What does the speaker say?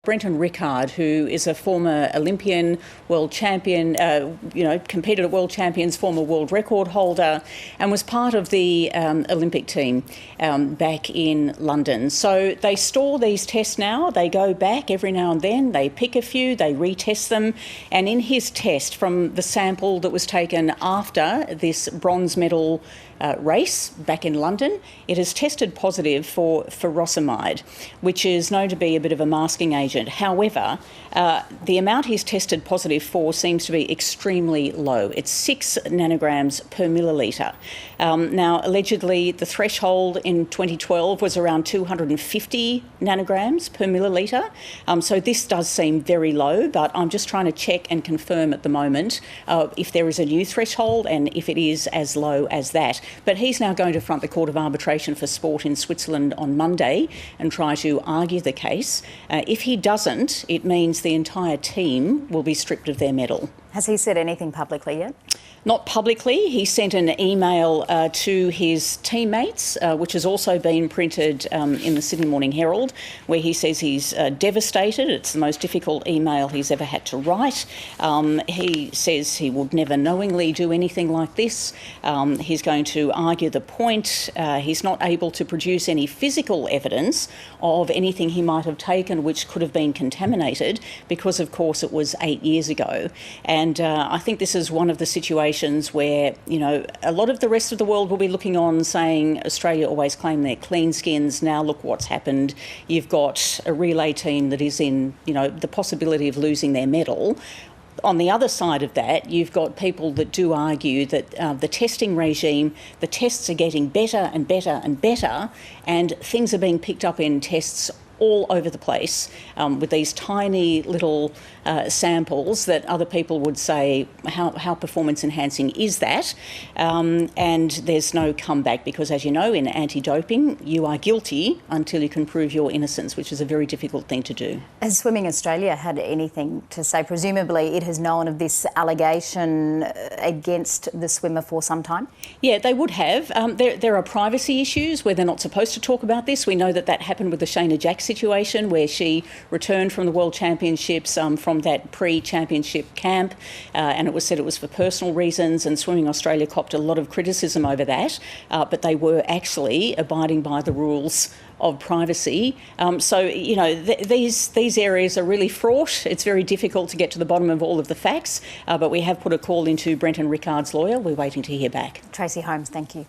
Brenton Rickard, who is a former Olympian, world champion, competed at World Champions, former world record holder, and was part of the Olympic team back in London. So they store these tests now. They go back every now and then. They pick a few, they retest them. And in his test from the sample that was taken after this bronze medal race back in London, it has tested positive for furosemide, which is known to be a bit of a masking agent. However, the amount he's tested positive for seems to be extremely low. It's 6 nanograms per millilitre. Now, allegedly, the threshold in 2012 was around 250 nanograms per millilitre. So this does seem very low, but I'm just trying to check and confirm at the moment if there is a new threshold and if it is as low as that. But he's now going to front the Court of Arbitration for Sport in Switzerland on Monday and try to argue the case. If he doesn't, it means the entire team will be stripped of their medal. Has he said anything publicly yet? Not publicly. He sent an email to his teammates, which has also been printed in the Sydney Morning Herald, where he says he's devastated. It's the most difficult email he's ever had to write. He says he would never knowingly do anything like this. He's going to argue the point. He's not able to produce any physical evidence of anything he might have taken which could have been contaminated because, of course, it was 8 years ago. And I think this is one of the situations where, a lot of the rest of the world will be looking on saying Australia always claim their clean skins. Now look what's happened. You've got a relay team that is in, the possibility of losing their medal. On the other side of that, you've got people that do argue that the testing regime, the tests are getting better and better and better, and things are being picked up in tests all over the place with these tiny little samples that other people would say, how performance enhancing is that? And there's no comeback because, as you know, in anti-doping, you are guilty until you can prove your innocence, which is a very difficult thing to do. Has Swimming Australia had anything to say? Presumably it has known of this allegation against the swimmer for some time? Yeah, they would have. There are privacy issues where they're not supposed to talk about this. We know that happened with the Shayna Jack situation where she returned from the World Championships from that pre-championship camp and it was said it was for personal reasons, and Swimming Australia copped a lot of criticism over that, but they were actually abiding by the rules of privacy. These areas are really fraught. It's very difficult to get to the bottom of all of the facts, but we have put a call into Brenton Rickard's lawyer. We're waiting to hear back. Tracey Holmes, thank you.